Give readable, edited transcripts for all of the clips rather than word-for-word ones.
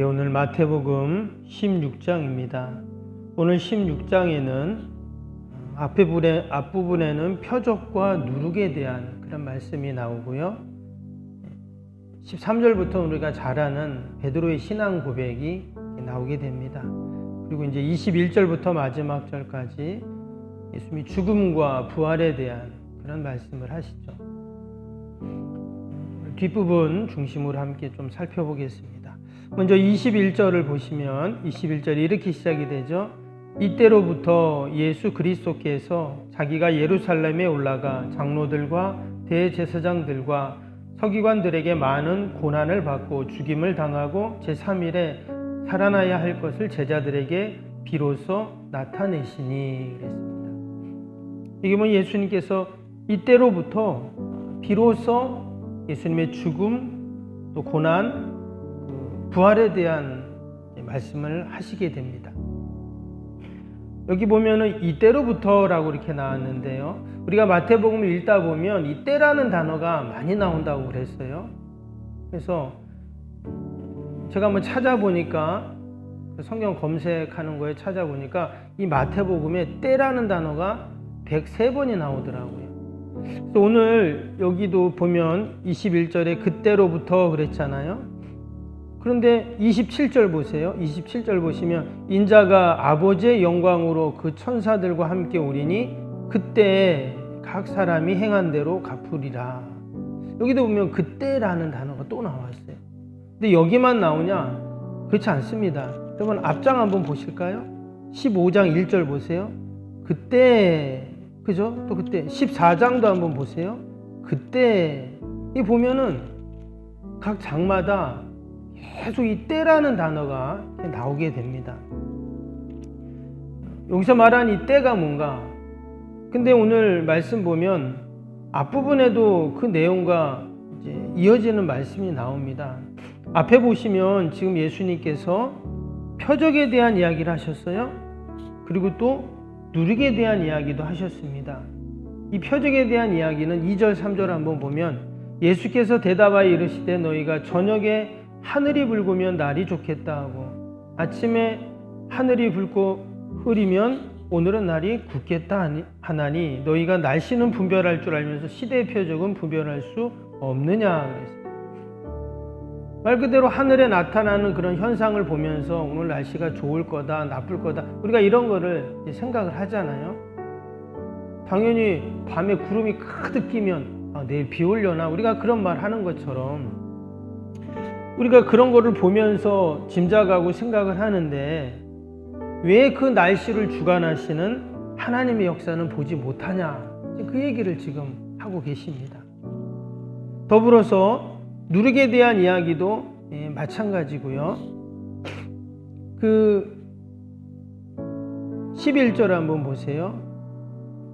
네, 오늘 마태복음 16장입니다. 오늘 16장에는 앞부분에는 표적과 누룩에 대한 그런 말씀이 나오고요. 13절부터 우리가 잘 아는 베드로의 신앙 고백이 나오게 됩니다. 그리고 이제 21절부터 마지막 절까지 예수님이 죽음과 부활에 대한 그런 말씀을 하시죠. 뒷부분 중심으로 함께 좀 살펴보겠습니다. 먼저 21절을 보시면 21절이 이렇게 시작이 되죠. 이때로부터 예수 그리스도께서 자기가 예루살렘에 올라가 장로들과 대제사장들과 서기관들에게 많은 고난을 받고 죽임을 당하고 제3일에 살아나야 할 것을 제자들에게 비로소 나타내시니 그랬습니다. 이게 뭐 예수님께서 이때로부터 비로소 예수님의 죽음 또 고난 부활에 대한 말씀을 하시게 됩니다. 여기 보면은 이때로부터라고 이렇게 나왔는데요. 우리가 마태복음을 읽다 보면 이때라는 단어가 많이 나온다고 그랬어요. 그래서 제가 한번 찾아보니까 성경 검색하는 거에 찾아보니까 이 마태복음에 때라는 단어가 103번이 나오더라고요. 그래서 오늘 여기도 보면 21절에 그때로부터 그랬잖아요. 그런데 27절 보세요. 27절 보시면 인자가 아버지의 영광으로 그 천사들과 함께 오리니 그때 각 사람이 행한 대로 갚으리라. 여기도 보면 그때라는 단어가 또 나왔어요. 근데 여기만 나오냐? 그렇지 않습니다. 여러분 앞장 한번 보실까요? 15장 1절 보세요. 그때 그죠? 또 그때 14장도 한번 보세요. 그때 이 보면은 각 장마다 계속 이 때라는 단어가 나오게 됩니다. 여기서 말하는 이 때가 뭔가? 근데 오늘 말씀 보면 앞부분에도 그 내용과 이제 이어지는 말씀이 나옵니다. 앞에 보시면 지금 예수님께서 표적에 대한 이야기를 하셨어요. 그리고 또 누룩에 대한 이야기도 하셨습니다. 이 표적에 대한 이야기는 2절, 3절 한번 보면 예수께서 대답하여 이르시되 너희가 저녁에 하늘이 붉으면 날이 좋겠다 하고 아침에 하늘이 붉고 흐리면 오늘은 날이 굳겠다 하나니 너희가 날씨는 분별할 줄 알면서 시대의 표적은 분별할 수 없느냐 그랬어요. 말 그대로 하늘에 나타나는 그런 현상을 보면서 오늘 날씨가 좋을 거다 나쁠 거다 우리가 이런 거를 생각을 하잖아요. 당연히 밤에 구름이 가득 끼면 내일 비 올려나 우리가 그런 말 하는 것처럼 우리가 그런 거를 보면서 짐작하고 생각을 하는데 왜 그 날씨를 주관하시는 하나님의 역사는 보지 못하냐 그 얘기를 지금 하고 계십니다. 더불어서 누룩에 대한 이야기도 마찬가지고요. 그 11절 한번 보세요.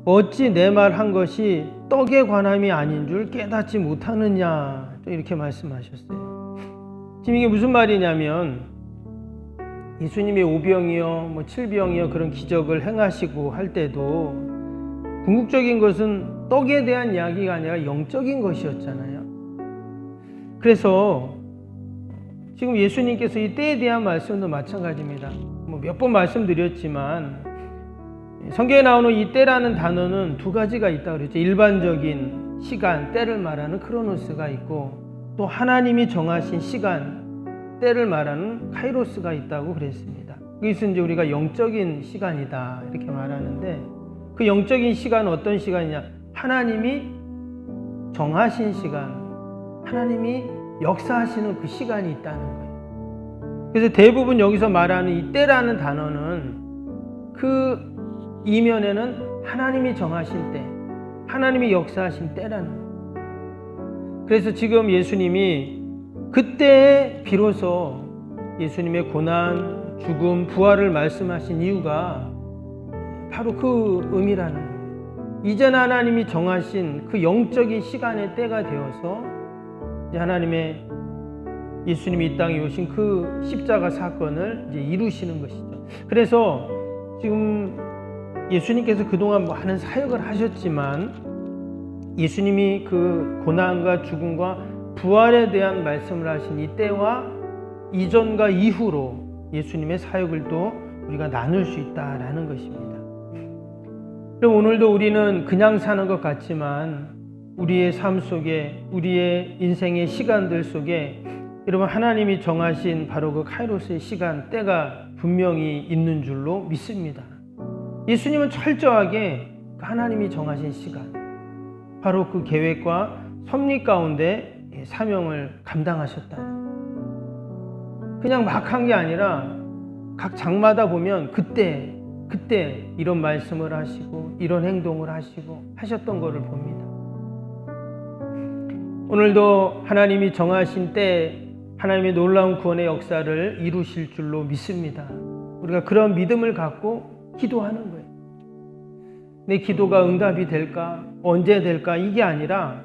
어찌 내 말 한 것이 떡에 관함이 아닌 줄 깨닫지 못하느냐 이렇게 말씀하셨어요. 지금 이게 무슨 말이냐면 예수님이 오병이어 7병이어 그런 기적을 행하시고 할 때도 궁극적인 것은 떡에 대한 이야기가 아니라 영적인 것이었잖아요. 그래서 지금 예수님께서 이 때에 대한 말씀도 마찬가지입니다. 몇 번 말씀드렸지만 성경에 나오는 이 때라는 단어는 두 가지가 있다고 그랬죠. 일반적인 시간, 때를 말하는 크로노스가 있고 또 하나님이 정하신 시간, 때를 말하는 카이로스가 있다고 그랬습니다. 그것은 이제 우리가 영적인 시간이다 이렇게 말하는데 그 영적인 시간은 어떤 시간이냐? 하나님이 정하신 시간, 하나님이 역사하시는 그 시간이 있다는 거예요. 그래서 대부분 여기서 말하는 이 때라는 단어는 그 이면에는 하나님이 정하신 때, 하나님이 역사하신 때라는 거예요. 그래서 지금 예수님이 그때에 비로소 예수님의 고난, 죽음, 부활을 말씀하신 이유가 바로 그 의미라는 거예요. 이제는 하나님이 정하신 그 영적인 시간의 때가 되어서 이제 하나님의 예수님이 이 땅에 오신 그 십자가 사건을 이제 이루시는 것이죠. 그래서 지금 예수님께서 그동안 많은 사역을 하셨지만 예수님이 그 고난과 죽음과 부활에 대한 말씀을 하신 이 때와 이전과 이후로 예수님의 사역을 또 우리가 나눌 수 있다라는 것입니다. 그럼 오늘도 우리는 그냥 사는 것 같지만 우리의 삶 속에, 우리의 인생의 시간들 속에 여러분 하나님이 정하신 바로 그 카이로스의 시간, 때가 분명히 있는 줄로 믿습니다. 예수님은 철저하게 하나님이 정하신 시간, 바로 그 계획과 섭리 가운데 사명을 감당하셨다. 그냥 막 한 게 아니라 각 장마다 보면 그때 이런 말씀을 하시고 이런 행동을 하시고 하셨던 것을 봅니다. 오늘도 하나님이 정하신 때 하나님의 놀라운 구원의 역사를 이루실 줄로 믿습니다. 우리가 그런 믿음을 갖고 기도하는 거예요. 내 기도가 응답이 될까? 언제 될까? 이게 아니라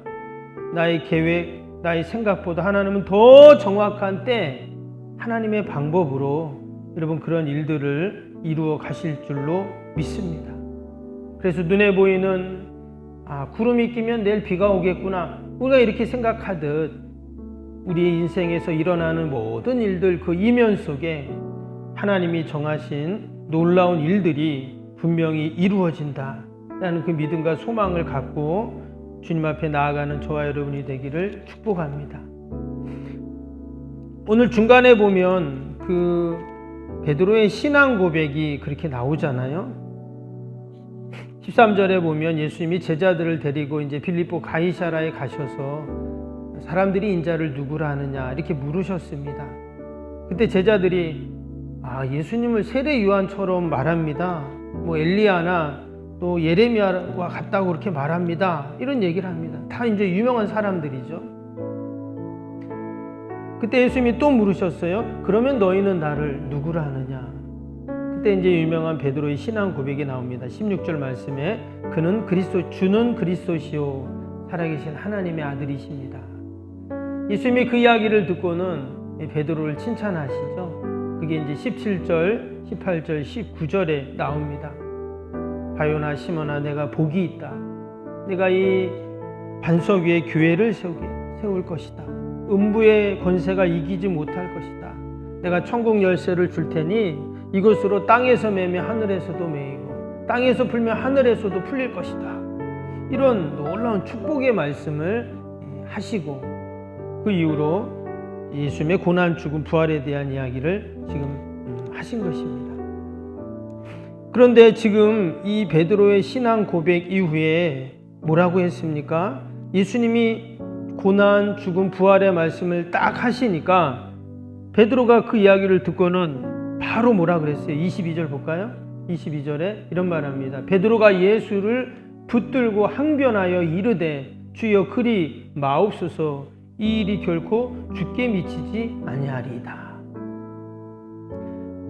나의 계획, 나의 생각보다 하나님은 더 정확한 때 하나님의 방법으로 여러분 그런 일들을 이루어 가실 줄로 믿습니다. 그래서 눈에 보이는 구름이 끼면 내일 비가 오겠구나, 우리가 이렇게 생각하듯 우리의 인생에서 일어나는 모든 일들 그 이면 속에 하나님이 정하신 놀라운 일들이 분명히 이루어진다라는 그 믿음과 소망을 갖고 주님 앞에 나아가는 저와 여러분이 되기를 축복합니다. 오늘 중간에 보면 그 베드로의 신앙 고백이 그렇게 나오잖아요. 13절에 보면 예수님이 제자들을 데리고 이제 빌립보 가이사라에 가셔서 사람들이 인자를 누구라 하느냐 이렇게 물으셨습니다. 그때 제자들이 예수님을 세례 요한처럼 말합니다. 뭐 엘리야나 또 예레미야와 같다고 그렇게 말합니다. 이런 얘기를 합니다. 다 이제 유명한 사람들이죠. 그때 예수님이 또 물으셨어요. 그러면 너희는 나를 누구라 하느냐? 그때 이제 유명한 베드로의 신앙 고백이 나옵니다. 16절 말씀에 그는 주는 그리스도시요 살아계신 하나님의 아들이십니다. 예수님이 그 이야기를 듣고는 베드로를 칭찬하시죠. 그게 이제 17절, 18절, 19절에 나옵니다. 바요나 시몬아 내가 복이 있다. 내가 이 반석 위에 교회를 세울 것이다. 음부의 권세가 이기지 못할 것이다. 내가 천국 열쇠를 줄 테니 이것으로 땅에서 매매 하늘에서도 매이고 땅에서 풀면 하늘에서도 풀릴 것이다. 이런 놀라운 축복의 말씀을 하시고 그 이후로 예수님의 고난, 죽음, 부활에 대한 이야기를 지금 하신 것입니다. 그런데 지금 이 베드로의 신앙 고백 이후에 뭐라고 했습니까? 예수님이 고난, 죽음, 부활의 말씀을 딱 하시니까 베드로가 그 이야기를 듣고는 바로 뭐라 그랬어요? 22절 볼까요? 22절에 이런 말합니다. 베드로가 예수를 붙들고 항변하여 이르되 주여 그리 마옵소서 이 일이 결코 주께 미치지 아니하리이다.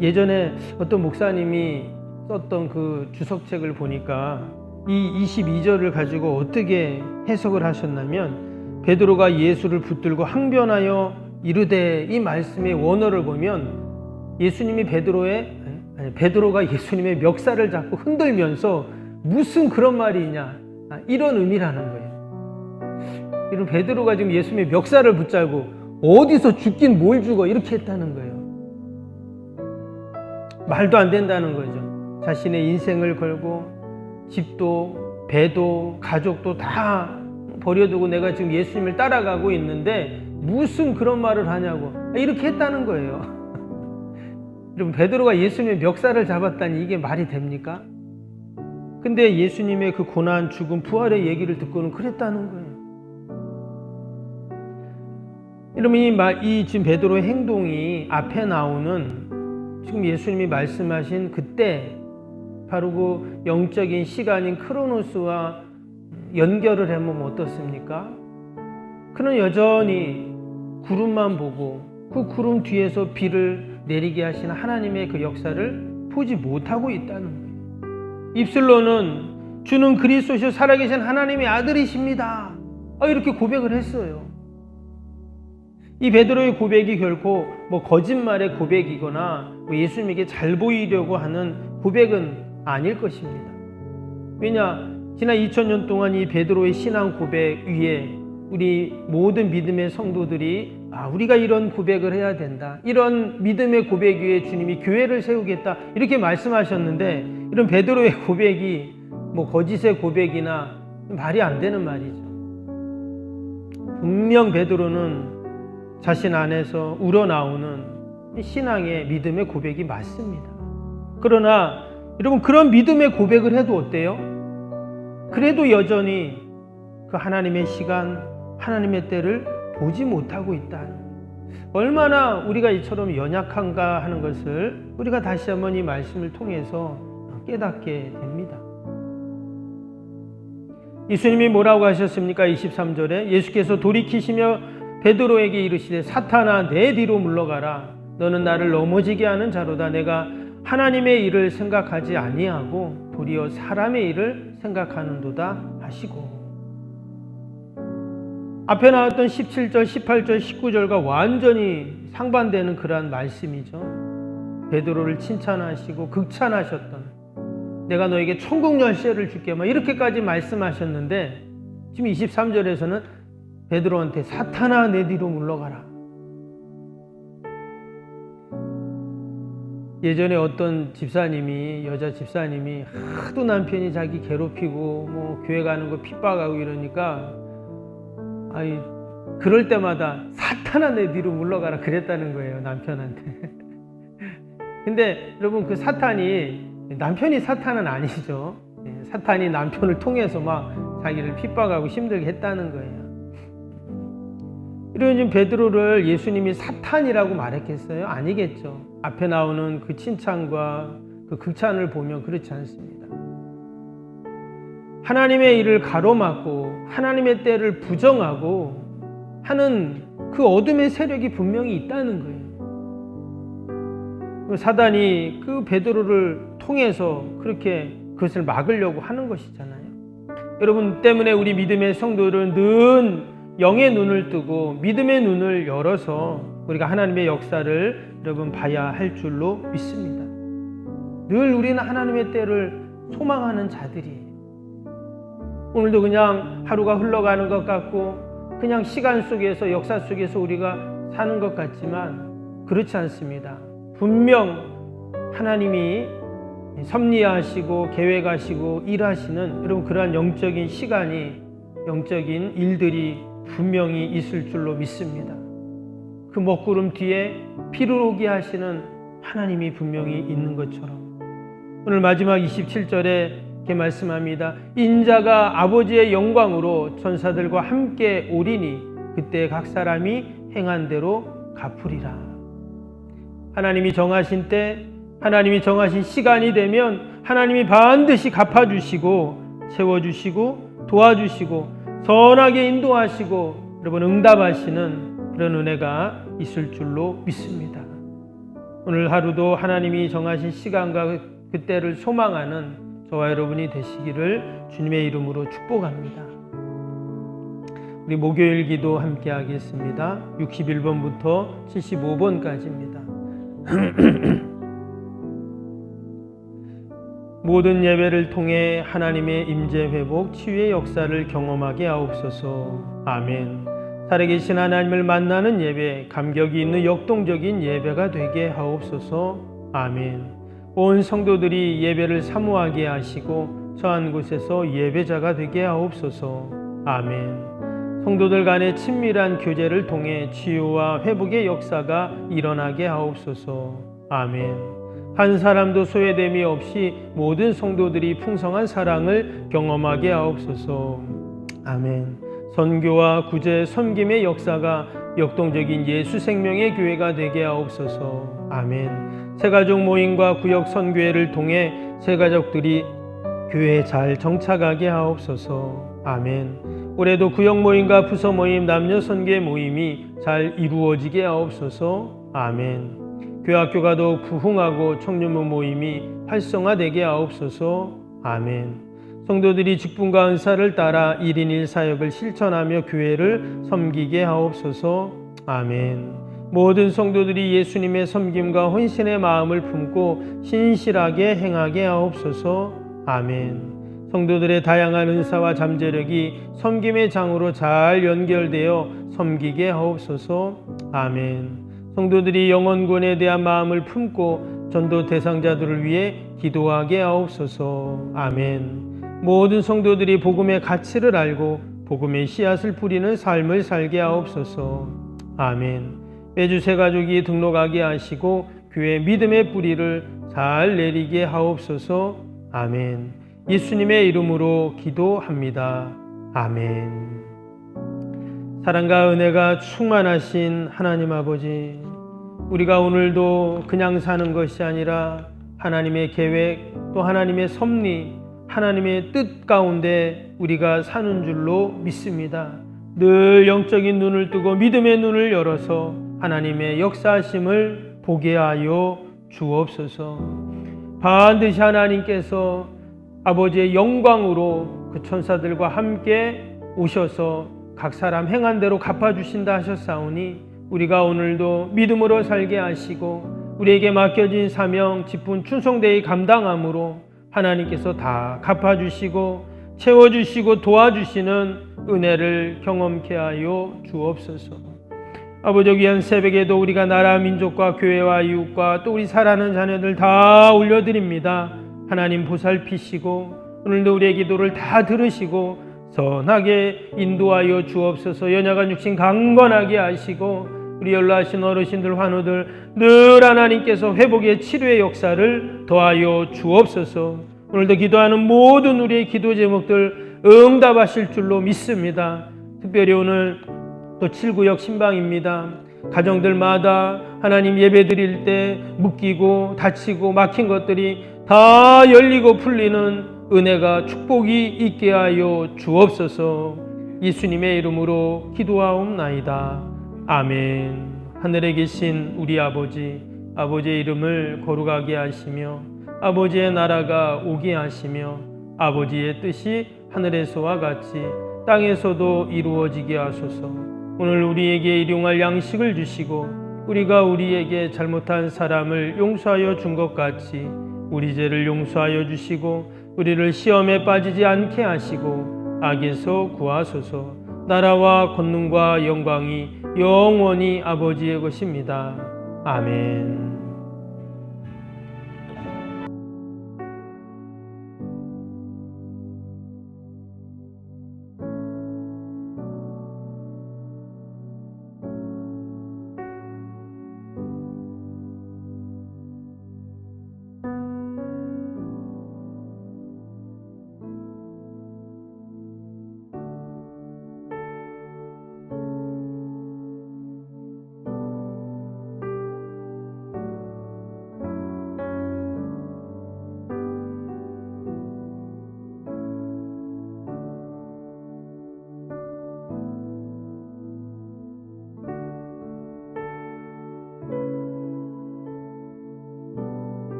예전에 어떤 목사님이 썼던 그 주석책을 보니까 이 22절을 가지고 어떻게 해석을 하셨냐면 베드로가 예수를 붙들고 항변하여 이르되 이 말씀의 원어를 보면 베드로가 예수님의 멱살을 잡고 흔들면서 무슨 그런 말이 있냐 이런 의미라는 거예요. 이런 베드로가 지금 예수님의 멱살을 붙잡고 어디서 죽긴 뭘 죽어 이렇게 했다는 거예요. 말도 안 된다는 거죠. 자신의 인생을 걸고 집도 배도 가족도 다 버려두고 내가 지금 예수님을 따라가고 있는데 무슨 그런 말을 하냐고 이렇게 했다는 거예요. 여러분 베드로가 예수님의 멱살을 잡았다니 이게 말이 됩니까? 근데 예수님의 그 고난, 죽음, 부활의 얘기를 듣고는 그랬다는 거예요. 여러분 이 지금 베드로의 행동이 앞에 나오는 지금 예수님이 말씀하신 그때 바로 그 영적인 시간인 크로노스와 연결을 해보면 어떻습니까? 그는 여전히 구름만 보고 그 구름 뒤에서 비를 내리게 하시는 하나님의 그 역사를 보지 못하고 있다는 거예요. 입술로는 주는 그리스도시요 살아계신 하나님의 아들이십니다. 이렇게 고백을 했어요. 이 베드로의 고백이 결코 거짓말의 고백이거나 예수님에게 잘 보이려고 하는 고백은 아닐 것입니다. 왜냐? 지난 2000년 동안 이 베드로의 신앙 고백 위에 우리 모든 믿음의 성도들이 우리가 이런 고백을 해야 된다. 이런 믿음의 고백 위에 주님이 교회를 세우겠다. 이렇게 말씀하셨는데 이런 베드로의 고백이 거짓의 고백이나 말이 안 되는 말이죠. 분명 베드로는 자신 안에서 우러나오는 신앙의 믿음의 고백이 맞습니다. 그러나 여러분 그런 믿음의 고백을 해도 어때요? 그래도 여전히 그 하나님의 시간, 하나님의 때를 보지 못하고 있다. 얼마나 우리가 이처럼 연약한가 하는 것을 우리가 다시 한번 이 말씀을 통해서 깨닫게 됩니다. 예수님이 뭐라고 하셨습니까? 23절에 예수께서 돌이키시며 베드로에게 이르시되 사탄아 내 뒤로 물러가라. 너는 나를 넘어지게 하는 자로다. 내가 하나님의 일을 생각하지 아니하고 도리어 사람의 일을 생각하는도다 하시고, 앞에 나왔던 17절, 18절, 19절과 완전히 상반되는 그러한 말씀이죠. 베드로를 칭찬하시고 극찬하셨던, 내가 너에게 천국 열쇠를 줄게 이렇게까지 말씀하셨는데, 지금 23절에서는 베드로한테 사탄아 내 뒤로 물러가라. 예전에 어떤 집사님이, 여자 집사님이 하도 남편이 자기 괴롭히고 교회 가는 거 핍박하고 이러니까 그럴 때마다 사탄아 내 뒤로 물러가라 그랬다는 거예요, 남편한테. 근데 여러분 그 사탄이, 남편이 사탄은 아니죠. 사탄이 남편을 통해서 자기를 핍박하고 힘들게 했다는 거예요. 이런 베드로를 예수님이 사탄이라고 말했겠어요? 아니겠죠. 앞에 나오는 그 칭찬과 그 극찬을 보면 그렇지 않습니다. 하나님의 일을 가로막고 하나님의 때를 부정하고 하는 그 어둠의 세력이 분명히 있다는 거예요. 사단이 그 베드로를 통해서 그렇게 그것을 막으려고 하는 것이잖아요. 여러분 때문에 우리 믿음의 성도들은 늘 영의 눈을 뜨고 믿음의 눈을 열어서 우리가 하나님의 역사를 여러분 봐야 할 줄로 믿습니다. 늘 우리는 하나님의 때를 소망하는 자들이에요. 오늘도 그냥 하루가 흘러가는 것 같고 그냥 시간 속에서, 역사 속에서 우리가 사는 것 같지만 그렇지 않습니다. 분명 하나님이 섭리하시고 계획하시고 일하시는 여러분 그러한 영적인 시간이, 영적인 일들이 분명히 있을 줄로 믿습니다. 그 먹구름 뒤에 피를 오게 하시는 하나님이 분명히 있는 것처럼 오늘 마지막 27절에 이렇게 말씀합니다. 인자가 아버지의 영광으로 천사들과 함께 오리니 그때 각 사람이 행한 대로 갚으리라. 하나님이 정하신 때, 하나님이 정하신 시간이 되면 하나님이 반드시 갚아주시고 채워주시고 도와주시고 선하게 인도하시고 여러분 응답하시는 그런 은혜가 있을 줄로 믿습니다. 오늘 하루도 하나님이 정하신 시간과 그때를 소망하는 저와 여러분이 되시기를 주님의 이름으로 축복합니다. 우리 목요일 기도 함께 하겠습니다. 61번부터 75번까지입니다. 모든 예배를 통해 하나님의 임재 회복 치유의 역사를 경험하게 하옵소서. 아멘. 살아계신 하나님을 만나는 예배, 감격이 있는 역동적인 예배가 되게 하옵소서. 아멘. 온 성도들이 예배를 사모하게 하시고 처한 곳에서 예배자가 되게 하옵소서. 아멘. 성도들 간의 친밀한 교제를 통해 치유와 회복의 역사가 일어나게 하옵소서. 아멘. 한 사람도 소외됨이 없이 모든 성도들이 풍성한 사랑을 경험하게 하옵소서. 아멘. 선교와 구제, 섬김의 역사가 역동적인 예수 생명의 교회가 되게 하옵소서. 아멘. 새가족 모임과 구역 선교회를 통해 새가족들이 교회에 잘 정착하게 하옵소서. 아멘. 올해도 구역 모임과 부서 모임, 남녀 선교회 모임이 잘 이루어지게 하옵소서. 아멘. 교학교가 더욱 부흥하고 청년부 모임이 활성화되게 하옵소서. 아멘. 성도들이 직분과 은사를 따라 1인 1사역을 실천하며 교회를 섬기게 하옵소서. 아멘. 모든 성도들이 예수님의 섬김과 헌신의 마음을 품고 신실하게 행하게 하옵소서. 아멘. 성도들의 다양한 은사와 잠재력이 섬김의 장으로 잘 연결되어 섬기게 하옵소서. 아멘. 성도들이 영혼구원에 대한 마음을 품고 전도 대상자들을 위해 기도하게 하옵소서. 아멘. 모든 성도들이 복음의 가치를 알고 복음의 씨앗을 뿌리는 삶을 살게 하옵소서. 아멘. 매주 새 가족이 등록하게 하시고 교회 믿음의 뿌리를 잘 내리게 하옵소서. 아멘. 예수님의 이름으로 기도합니다. 아멘. 사랑과 은혜가 충만하신 하나님 아버지, 우리가 오늘도 그냥 사는 것이 아니라 하나님의 계획, 또 하나님의 섭리, 하나님의 뜻 가운데 우리가 사는 줄로 믿습니다. 늘 영적인 눈을 뜨고 믿음의 눈을 열어서 하나님의 역사하심을 보게 하여 주옵소서. 반드시 하나님께서 아버지의 영광으로 그 천사들과 함께 오셔서 각 사람 행한 대로 갚아주신다 하셨사오니 우리가 오늘도 믿음으로 살게 하시고 우리에게 맡겨진 사명, 직분 충성되이 감당함으로 하나님께서 다 갚아주시고 채워주시고 도와주시는 은혜를 경험케 하여 주옵소서. 아버지, 귀한 새벽에도 우리가 나라, 민족과 교회와 이웃과 또 우리 사랑하는 자녀들 다 올려드립니다. 하나님 보살피시고 오늘도 우리의 기도를 다 들으시고 선하게 인도하여 주옵소서. 연약한 육신 강건하게 하시고 우리 연로하신 어르신들, 환우들 늘 하나님께서 회복의 치료의 역사를 더하여 주옵소서. 오늘도 기도하는 모든 우리의 기도 제목들 응답하실 줄로 믿습니다. 특별히 오늘 또 7구역 신방입니다. 가정들마다 하나님 예배 드릴 때 묶이고 닫히고 막힌 것들이 다 열리고 풀리는 은혜가 축복이 있게 하여 주옵소서. 예수님의 이름으로 기도하옵나이다. 아멘. 하늘에 계신 우리 아버지, 아버지의 이름을 거룩하게 하시며 아버지의 나라가 오게 하시며 아버지의 뜻이 하늘에서와 같이 땅에서도 이루어지게 하소서. 오늘 우리에게 일용할 양식을 주시고 우리가 우리에게 잘못한 사람을 용서하여 준 것 같이 우리 죄를 용서하여 주시고 우리를 시험에 빠지지 않게 하시고 악에서 구하소서. 나라와 권능과 영광이 영원히 아버지의 것입니다. 아멘.